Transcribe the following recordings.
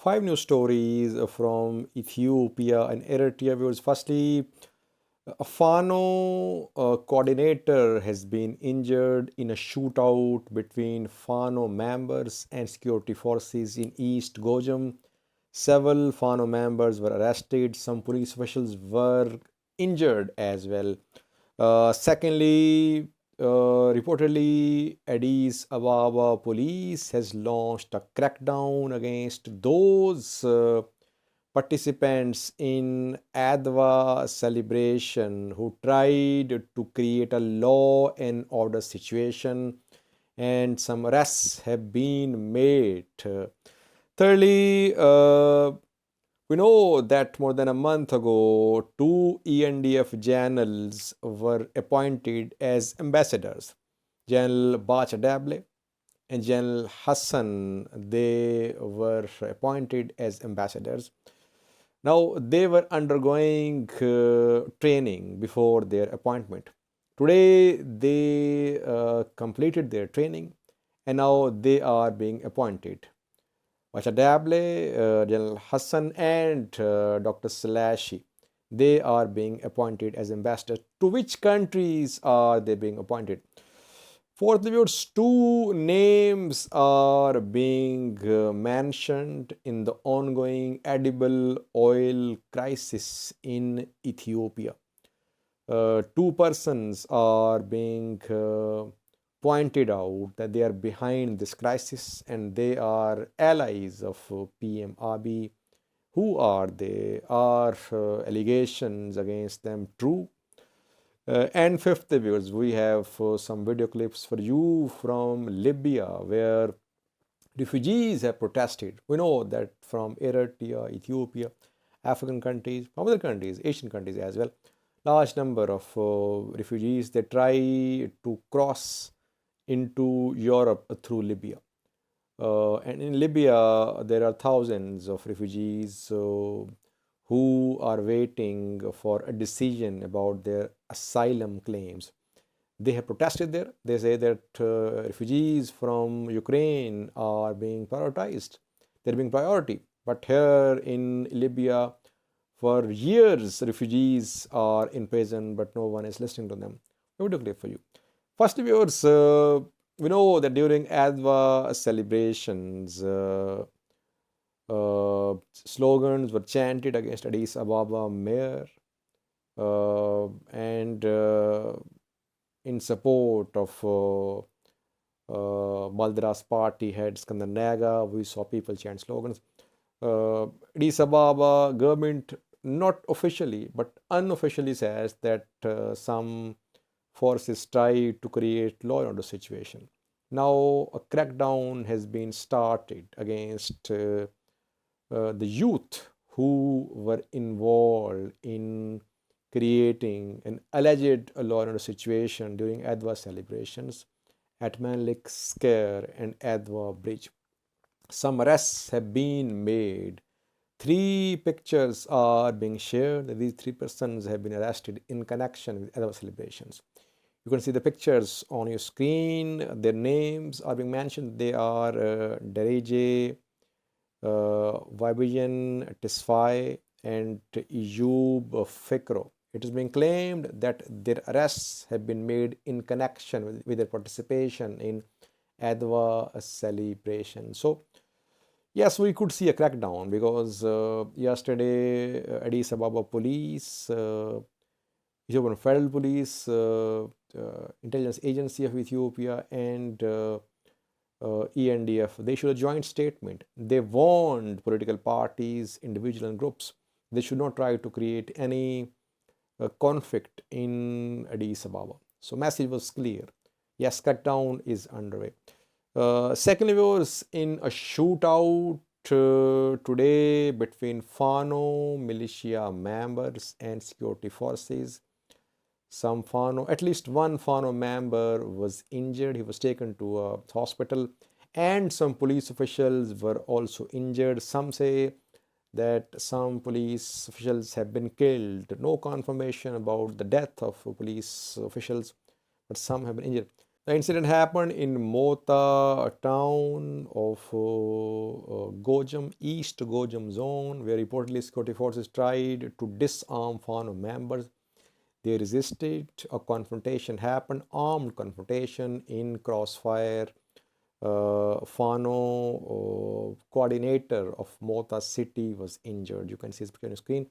Five news stories from Ethiopia and Eritrea viewers. Firstly, a Fano coordinator has been injured in a shootout between Fano members and security forces in East Gojam. Several Fano members were arrested. Some police officials were injured as well. Secondly, reportedly, Addis Ababa police has launched a crackdown against those participants in Adwa celebration who tried to create a law and order situation, and some arrests have been made. Thirdly, we know that more than a month ago, two ENDF generals were appointed as ambassadors. General Bacha Debele and General Hassan, they were appointed as ambassadors. Now, they were undergoing training before their appointment. Today, they completed their training and now they are being appointed. Bacha Debele, General Hassan, and Dr. Salashi, they are being appointed as ambassadors. To which countries are they being appointed? Fourth viewers, two names are being mentioned in the ongoing edible oil crisis in Ethiopia. Two persons are being pointed out that they are behind this crisis and they are allies of PM Abiy. Who are they? Are allegations against them true? And fifth, viewers, we have some video clips for you from Libya where refugees have protested. We know that from Eritrea, Ethiopia, African countries, from other countries, Asian countries as well, large number of refugees, they try to cross into Europe through Libya. And in Libya, there are thousands of refugees who are waiting for a decision about their asylum claims. They have protested there. They say that refugees from Ukraine are being prioritized. They're being priority. But here in Libya, for years, refugees are in prison, but no one is listening to them. I would clip for you. First, viewers, we know that during Adwa celebrations, slogans were chanted against Addis Ababa mayor and in support of Baldra's party head Skandar Naga. We saw people chant slogans. Addis Ababa government not officially but unofficially says that some forces try to create law and order situation. Now a crackdown has been started against the youth who were involved in creating an alleged law and order situation during Adwa celebrations at Manlik Square and Adwa Bridge. Some arrests have been made. Three pictures are being shared. These three persons have been arrested in connection with Adwa celebrations. You can see the pictures on your screen. Their names are being mentioned. They are Dereje, Vibijan Tesfaye, and Iyub Fikro. It is being claimed that their arrests have been made in connection with their participation in Adwa celebration. So, yes, we could see a crackdown because yesterday Addis Ababa police, Ethiopian Federal Police, Intelligence Agency of Ethiopia, and ENDF, they issued a joint statement. They warned political parties, individuals, and groups they should not try to create any conflict in Addis Ababa. So, message was clear. Yes, crackdown is underway. Secondly, was in a shootout today between Fano militia members and security forces. Some Fano, at least one Fano member was injured. He was taken to a hospital, and some police officials were also injured. Some say that some police officials have been killed. No confirmation about the death of police officials, but some have been injured. The incident happened in Mota town of Gojam, East Gojam zone, where reportedly security forces tried to disarm Fano members. They resisted. A confrontation happened, armed confrontation in crossfire. Fano coordinator of Mota city was injured. You can see his picture on the screen.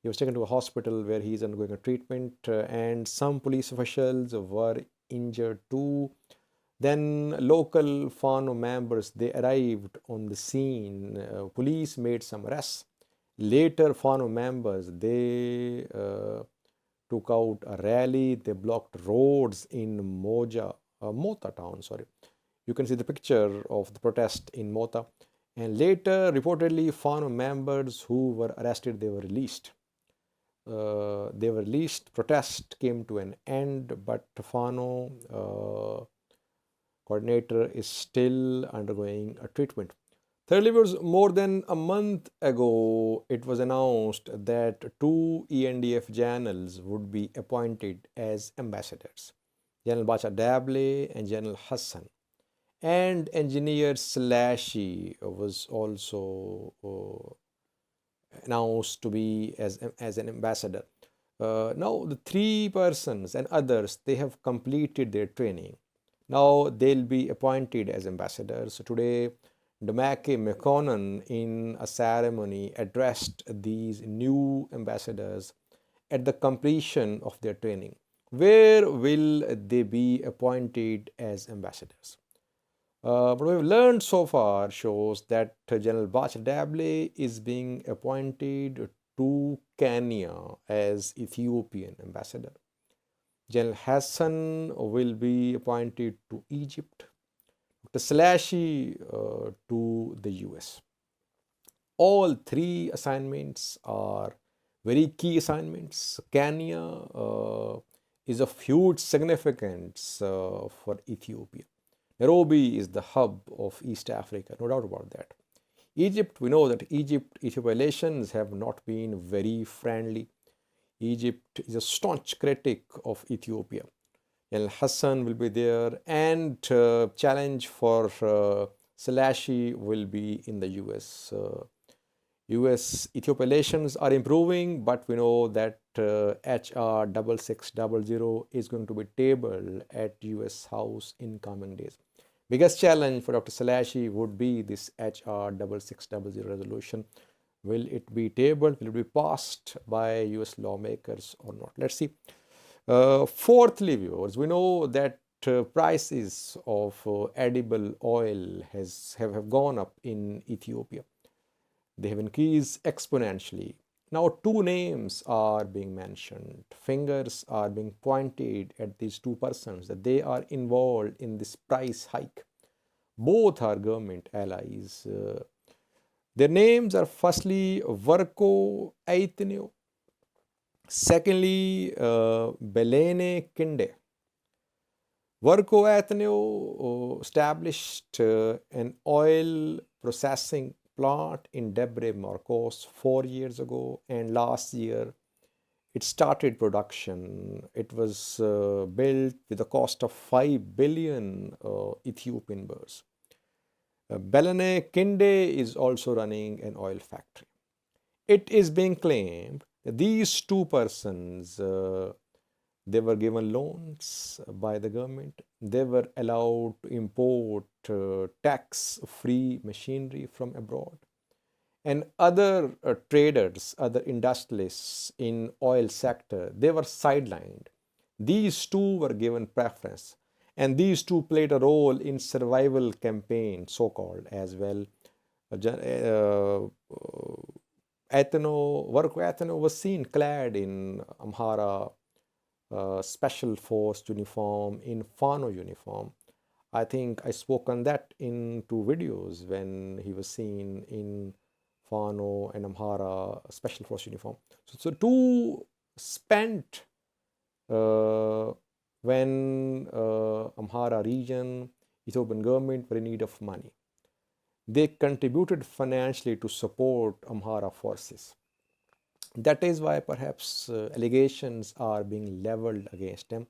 He was taken to a hospital where he is undergoing a treatment, and some police officials were injured too. Then local Fano members they arrived on the scene. Police made some arrests. Later, Fano members they took out a rally. They blocked roads in Mota town. Sorry, you can see the picture of the protest in Mota. And later, reportedly, Fano members who were arrested they were released. Protest came to an end, but Fano coordinator is still undergoing a treatment. Thirdly, was more than a month ago, it was announced that two ENDF generals would be appointed as ambassadors, General Bacha Debele and General Hassan. And engineer Slashy was also announced to be as an ambassador. Now the three persons and others they have completed their training. Now they'll be appointed as ambassadors. So today, Domake McConnell in a ceremony addressed these new ambassadors at the completion of their training. Where will they be appointed as ambassadors? What we've learned so far shows that General Bacha Debele is being appointed to Kenya as Ethiopian ambassador. General Hassan will be appointed to Egypt, Dr. Slashy to the US. All three assignments are very key assignments. Kenya is of huge significance for Ethiopia. Nairobi is the hub of East Africa, no doubt about that. Egypt, we know that Ethiopia relations have not been very friendly. Egypt is a staunch critic of Ethiopia. Al Hassan will be there, and challenge for Slashy will be in the US. US Ethiopia relations are improving, but we know that HR 6600 is going to be tabled at US House in coming days. Biggest challenge for Dr. Slashy would be this HR 6600 resolution. Will it be tabled? Will it be passed by US lawmakers or not? Let's see. Fourthly, viewers, we know that prices of edible oil have gone up in Ethiopia. They have increased exponentially. Now, two names are being mentioned. Fingers are being pointed at these two persons that they are involved in this price hike. Both are government allies. Their names are firstly Worku Aytenew, secondly Belayneh Kinde. Worku Aytenew established an oil processing plant in Debre Marcos 4 years ago, and last year it started production. It was built with a cost of 5 billion Ethiopian birrs. Belayneh Kinde is also running an oil factory. It is being claimed that these two persons they were given loans by the government. They were allowed to import tax-free machinery from abroad. And other traders, other industrialists in oil sector, they were sidelined. These two were given preference. And these two played a role in survival campaign, so-called, as well. Worku Aytenew was seen clad in Amhara special force uniform, in Fano uniform. I think I spoke on that in two videos when he was seen in Fano and Amhara special force uniform. So two spent when Amhara region, Ethiopian government were in need of money. They contributed financially to support Amhara forces. That is why perhaps allegations are being leveled against them.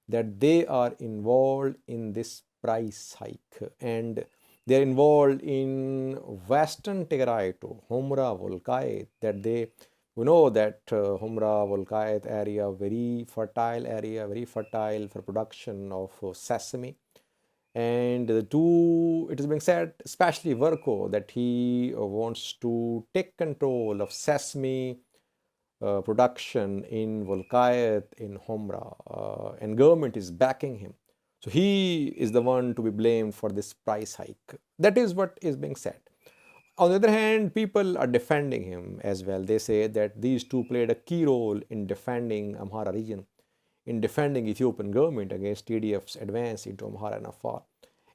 that they are involved in this price hike, and they're involved in Western Tigray, Humra Volkait, that they, we know that Humra Volkait area, very fertile area, very fertile for production of sesame. And the two, it is being said, especially Worku, that he wants to take control of sesame production in Volkayat, in Humra, and government is backing him. So he is the one to be blamed for this price hike. That is what is being said. On the other hand, people are defending him as well. They say that these two played a key role in defending Amhara region, in defending Ethiopian government against TDF's advance into Amhara and Afar,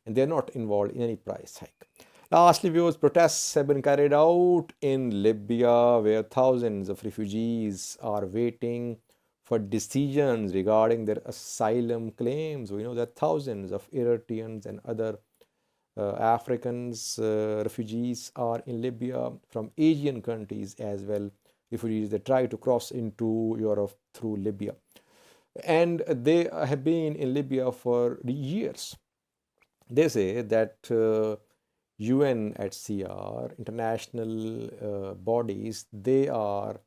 and they are not involved in any price hike. Lastly, viewers, protests have been carried out in Libya, where thousands of refugees are waiting for decisions regarding their asylum claims. We know that thousands of Eritreans and other Africans, refugees are in Libya, from Asian countries as well, refugees that try to cross into Europe through Libya. And they have been in Libya for years. They say that UNHCR, international bodies, they are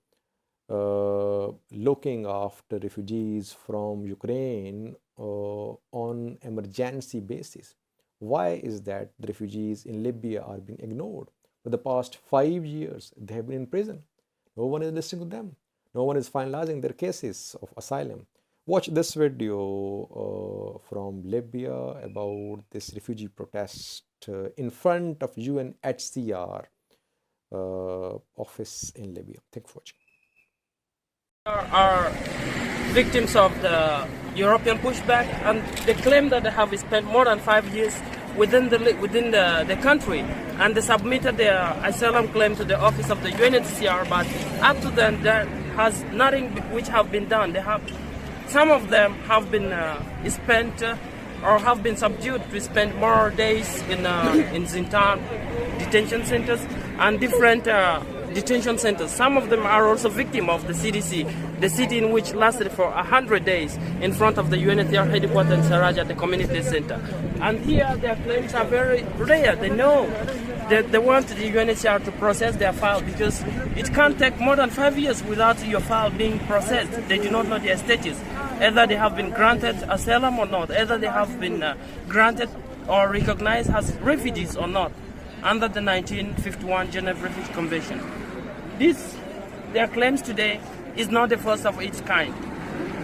looking after refugees from Ukraine on emergency basis. Why is that the refugees in Libya are being ignored? For the past 5 years, they have been in prison. No one is listening to them. No one is finalizing their cases of asylum. Watch this video from Libya about this refugee protest in front of UNHCR office in Libya. Thank you for watching. Are victims of the European pushback, and they claim that they have spent more than 5 years within the country, and they submitted their asylum claim to the office of the UNHCR, but up to then there has nothing which have been done. Some of them have been spent or have been subdued to spend more days in Zintan detention centers and different detention centers. Some of them are also victims of the CDC, the city in which lasted for 100 days in front of the UNHCR headquarters in Saraj at the community center. And here their claims are very rare. They know that they want the UNHCR to process their file, because it can't take more than 5 years without your file being processed. They do not know their status, either they have been granted asylum or not, either they have been granted or recognized as refugees or not under the 1951 Geneva Refugee Convention. Their claims today is not the first of its kind.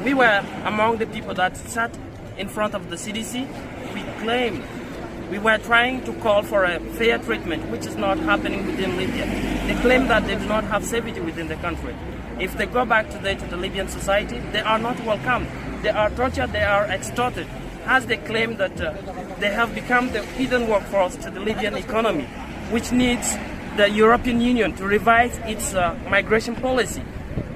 We were among the people that sat in front of the CDC. We were trying to call for a fair treatment, which is not happening within Libya. They claim that they do not have safety within the country. If they go back today to the Libyan society, they are not welcomed. They are tortured, they are extorted, as they claim that they have become the hidden workforce to the Libyan economy, which needs the European Union to revise its migration policy.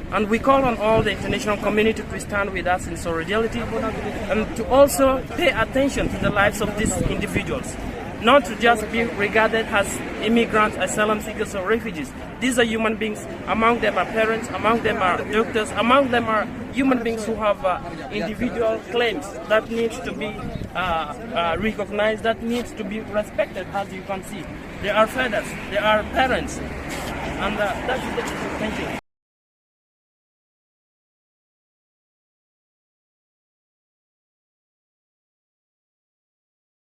And we call on all the international community to stand with us in solidarity and to also pay attention to the lives of these individuals, not to just be regarded as immigrants, asylum seekers, or refugees. These are human beings. Among them are parents, among them are doctors, among them are human beings who have individual claims that needs to be recognized, that needs to be respected, as you can see. They are fathers, they are parents, and that is the issue. Thank you.